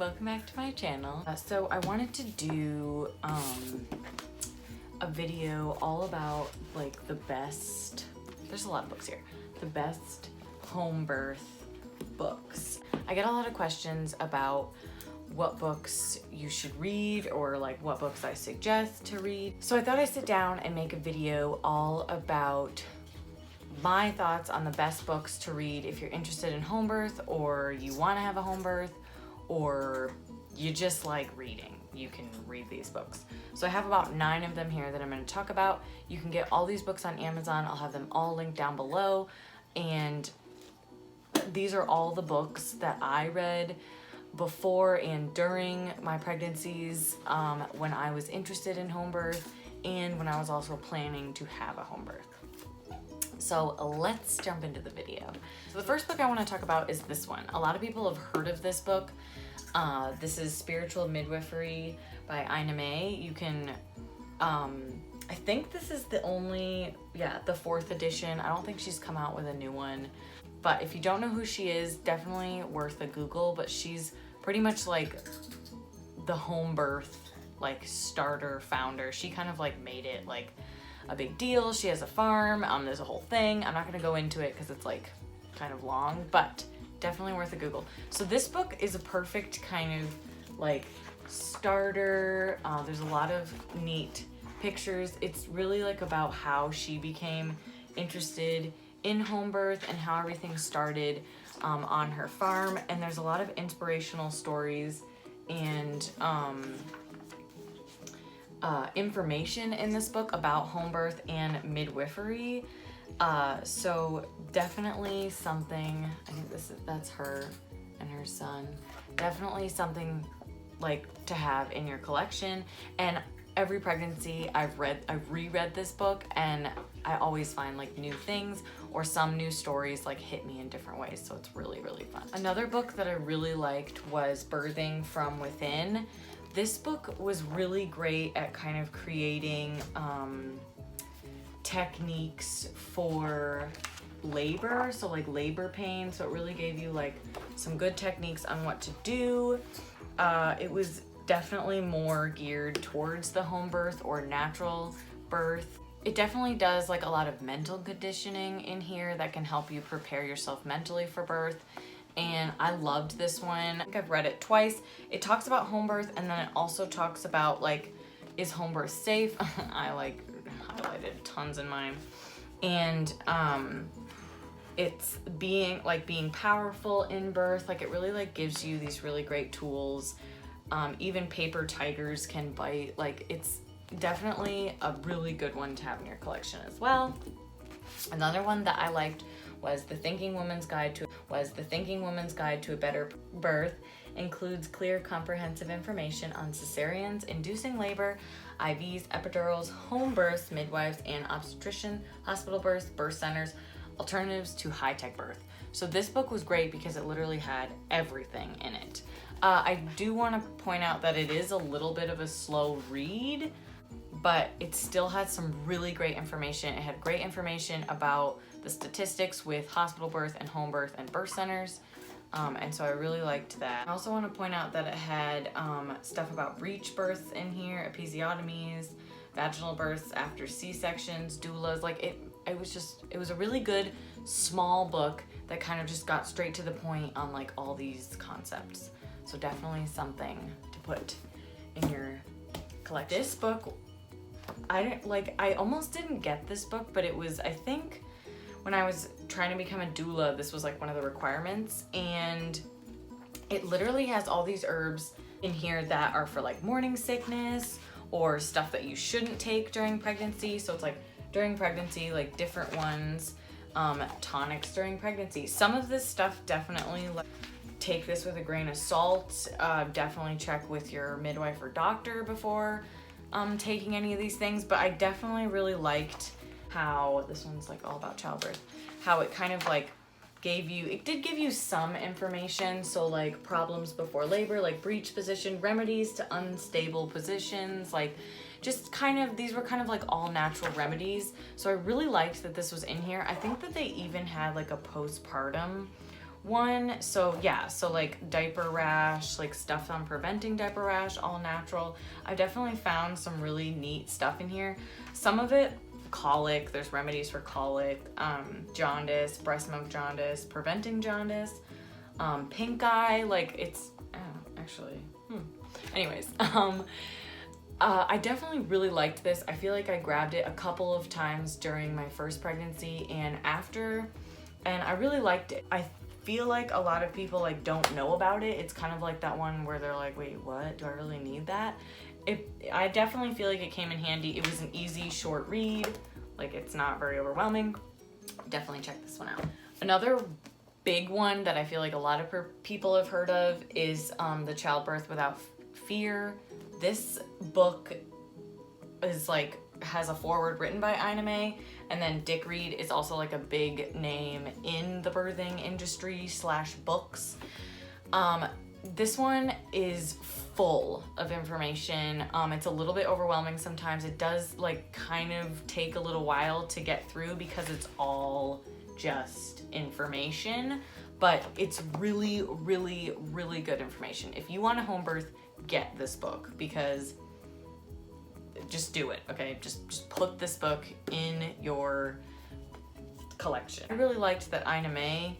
welcome back to my channel. So I wanted to do a video all about like the best, there's a lot of books here, the best home birth books. I get a lot of questions about what books you should read or like what books I suggest to read. So I thought I'd sit down and make a video all about my thoughts on the best books to read if you're interested in home birth, or you want to have a home birth, or you just like reading. You can read these books. So I have about 9 of them here that I'm going to talk about. You can get all these books on Amazon. I'll have them all linked down below. And these are all the books that I read before and during my pregnancies, when I was interested in home birth and when I was also planning to have a home birth. So let's jump into the video. So the first book I want to talk about is this one. A lot of people have heard of this book. This is Spiritual Midwifery by Ina May. You can, I think this is the 4th edition. I don't think she's come out with a new one. But if you don't know who she is, definitely worth a Google. But she's pretty much like the home birth, like starter founder. She kind of like made it like a big deal. She has a farm. There's a whole thing. I'm not going to go into it because it's like kind of long, but definitely worth a Google. So this book is a perfect kind of like starter. There's a lot of neat pictures. It's really like about how she became interested in home birth and how everything started on her farm. And there's a lot of inspirational stories and information in this book about home birth and midwifery. So definitely something, I think that's her and her son. Definitely something like to have in your collection. And every pregnancy I've reread this book, and I always find like new things or some new stories like hit me in different ways. So it's really, really fun. Another book that I really liked was Birthing from Within. This book was really great at kind of creating techniques for labor, so like labor pain. So it really gave you like some good techniques on what to do. It was definitely more geared towards the home birth or natural birth. It definitely does like a lot of mental conditioning in here that can help you prepare yourself mentally for birth. And I loved this one. I think I've read it twice. It talks about home birth, and then it also talks about like, is home birth safe? I like highlighted tons in mine. And it's being powerful in birth. Like it really like gives you these really great tools. Even paper tigers can bite. Like it's definitely a really good one to have in your collection as well. Another one that I liked was The Thinking Woman's Guide to a Better Birth. Includes clear, comprehensive information on cesareans, inducing labor, IVs, epidurals, home births, midwives, and obstetrician, hospital births, birth centers, alternatives to high-tech birth. So this book was great because it literally had everything in it. I do want to point out that it is a little bit of a slow read, but it still had some really great information. It had great information about the statistics with hospital birth and home birth and birth centers. And so I really liked that. I also want to point out that it had stuff about breech births in here, episiotomies, vaginal births after C-sections, doulas. Like it was a really good small book that kind of just got straight to the point on like all these concepts. So definitely something to put in your collection. This book, I almost didn't get this book, but it was, I think when I was trying to become a doula, this was like one of the requirements, and it literally has all these herbs in here that are for like morning sickness or stuff that you shouldn't take during pregnancy. So it's like during pregnancy, like different ones, tonics during pregnancy. Some of this stuff definitely like, take this with a grain of salt. Definitely check with your midwife or doctor before taking any of these things. But I definitely really liked how this one's like all about childbirth, how it kind of like it did give you some information. So like problems before labor, like breech position, remedies to unstable positions, like just kind of, these were kind of like all natural remedies. So I really liked that this was in here. I think that they even had like a postpartum one. So yeah, so like diaper rash, like stuff on preventing diaper rash, all natural. I definitely found some really neat stuff in here. Some of it, colic, there's remedies for colic, jaundice, breast milk jaundice, preventing jaundice, pink eye, like it's, oh, actually, anyways, I definitely really liked this. I feel like I grabbed it a couple of times during my first pregnancy and after, and I really liked it. I feel like a lot of people like don't know about it. It's kind of like that one where they're like, wait, what? Do I really need that? I definitely feel like it came in handy. It was an easy, short read. Like, it's not very overwhelming. Definitely check this one out. Another big one that I feel like a lot of people have heard of is the Childbirth Without Fear. This book is like, has a foreword written by Ina May, and then Dick Reed is also like a big name in the birthing industry / books. This one is full of information. It's a little bit overwhelming sometimes. It does like kind of take a little while to get through because it's all just information, but it's really, really, really good information. If you want a home birth, get this book, because just do it, okay? Just put this book in your collection. I really liked that Ina May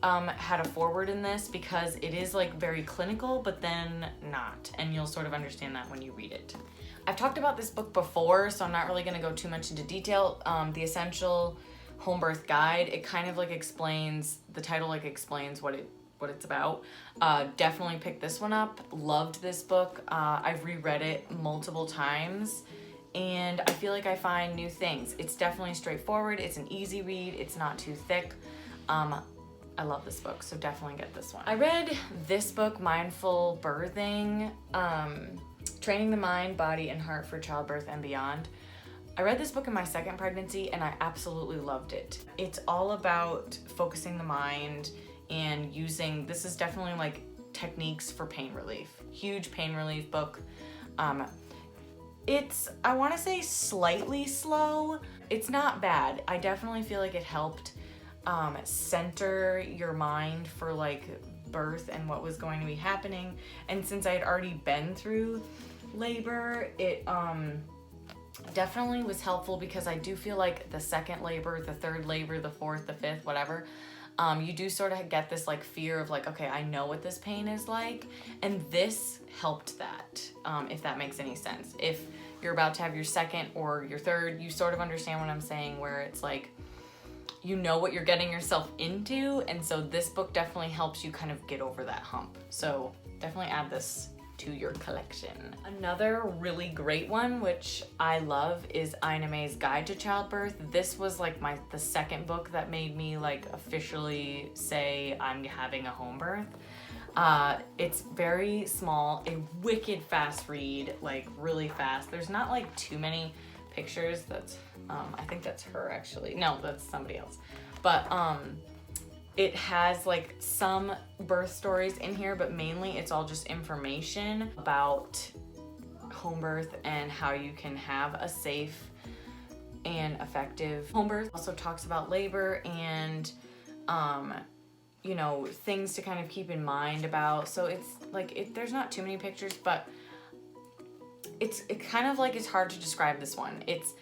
had a foreword in this because it is like very clinical, but then not, and you'll sort of understand that when you read it. I've talked about this book before, so I'm not really gonna go too much into detail. The Essential Home Birth Guide, it kind of like explains, the title like explains what it's about. Definitely picked this one up. Loved this book. I've reread it multiple times, and I feel like I find new things. It's definitely straightforward. It's an easy read. It's not too thick. I love this book, so definitely get this one. I read this book, Mindful Birthing, Training the Mind, Body, and Heart for Childbirth and Beyond. I read this book in my second pregnancy, and I absolutely loved it. It's all about focusing the mind and using, this is definitely like techniques for pain relief. Huge pain relief book. It's, I want to say, slightly slow. It's not bad. I definitely feel like it helped center your mind for like birth and what was going to be happening. And since I had already been through labor, it definitely was helpful, because I do feel like the second labor, the third labor, the fourth, the fifth, whatever, you do sort of get this like fear of like, okay, I know what this pain is like, and this helped that, if that makes any sense. If you're about to have your second or your third, you sort of understand what I'm saying, where it's like, you know what you're getting yourself into, and so this book definitely helps you kind of get over that hump. So definitely add this to your collection. Another really great one, which I love, is Ina May's Guide to Childbirth. This was like the second book that made me like officially say I'm having a home birth. It's very small, a wicked fast read, like really fast. There's not like too many pictures. That's I think that's her actually. No, that's somebody else. But it has like some birth stories in here, but mainly it's all just information about home birth and how you can have a safe and effective home birth. Also talks about labor and you know, things to kind of keep in mind about. So it's like, there's not too many pictures, but it kind of like, it's hard to describe this one. It's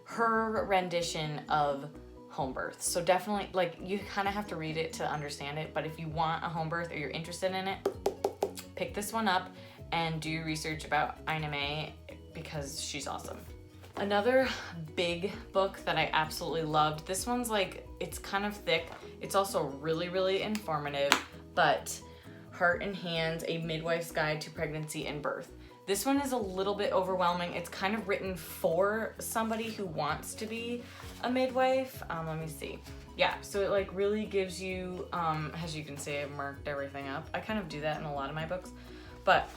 her rendition of home birth. So definitely, like, you kind of have to read it to understand it, but if you want a home birth or you're interested in it, pick this one up and do research about Ina May, because she's awesome. Another big book that I absolutely loved, this one's like, it's kind of thick. It's also really, really informative, but Heart and Hands, A Midwife's Guide to Pregnancy and Birth. This one is a little bit overwhelming. It's kind of written for somebody who wants to be a midwife. Let me see. Yeah, so it like really gives you, as you can see, I've marked everything up. I kind of do that in a lot of my books, but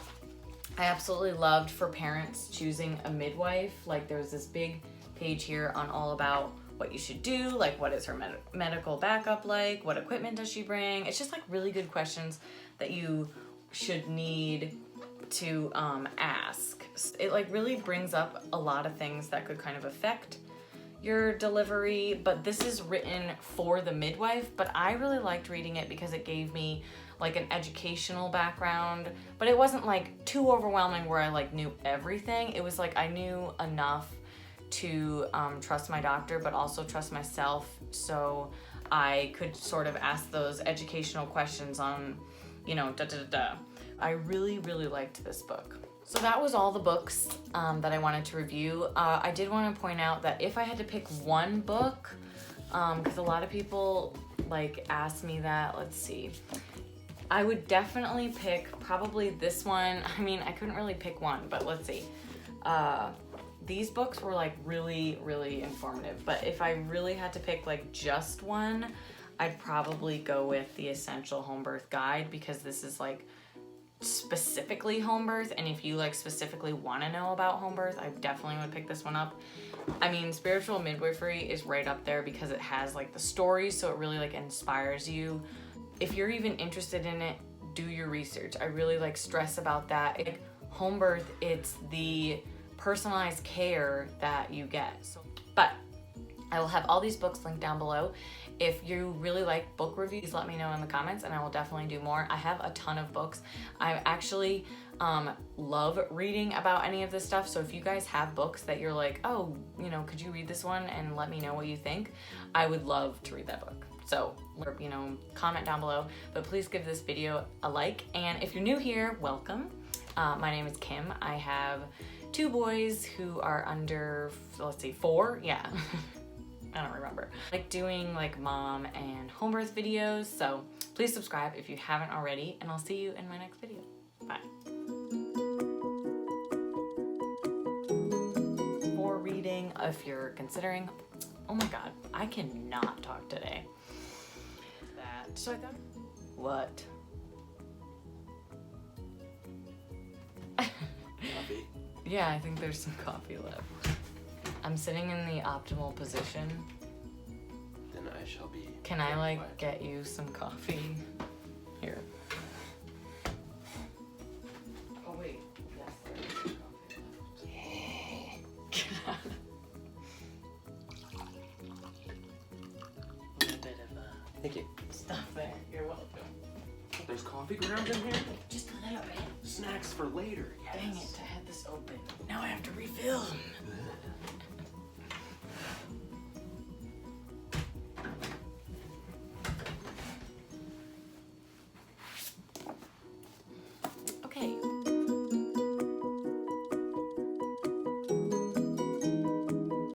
I absolutely loved for parents choosing a midwife. Like, there's this big page here on all about what you should do, like what is her medical backup like, what equipment does she bring. It's just like really good questions that you should need to ask. It like really brings up a lot of things that could kind of affect your delivery, but this is written for the midwife. But I really liked reading it because it gave me like an educational background, but it wasn't like too overwhelming where I like knew everything. It was like I knew enough to trust my doctor, but also trust myself, so I could sort of ask those educational questions on, you know, I really, really liked this book. So that was all the books that I wanted to review. I did want to point out that if I had to pick one book, because a lot of people like ask me that, let's see. I would definitely pick probably this one. I mean, I couldn't really pick one, but let's see. These books were like really, really informative. But if I really had to pick like just one, I'd probably go with The Essential Home Birth Guide, because this is like specifically home birth. And if you like specifically want to know about home birth, I definitely would pick this one up. I mean, Spiritual Midwifery is right up there because it has like the stories, so it really like inspires you. If you're even interested in it, do your research. I really like stress about that. Like home birth, it's the personalized care that you get. But I will have all these books linked down below. If you really like book reviews, let me know in the comments and I will definitely do more. I have a ton of books. I actually love reading about any of this stuff. So if you guys have books that you're like, oh, you know, could you read this one and let me know what you think? I would love to read that book. So, you know, comment down below, but please give this video a like. And if you're new here, welcome. My name is Kim. I have 2 boys who are under, let's see, 4, yeah. I don't remember. I like doing like mom and home birth videos, so please subscribe if you haven't already, and I'll see you in my next video. Bye. For reading, if you're considering, oh my god, I cannot talk today. So I thought, what? Coffee? Yeah, I think there's some coffee left. I'm sitting in the optimal position. Then I shall be. Can I like get you some coffee? Here. Oh wait, yes, there is some coffee left. A little bit of Thank you. stuff there. You're welcome. There's coffee grounds in here? Just a little bit. Snacks for later. Yes. Dang it, I had this open. Now I have to refill.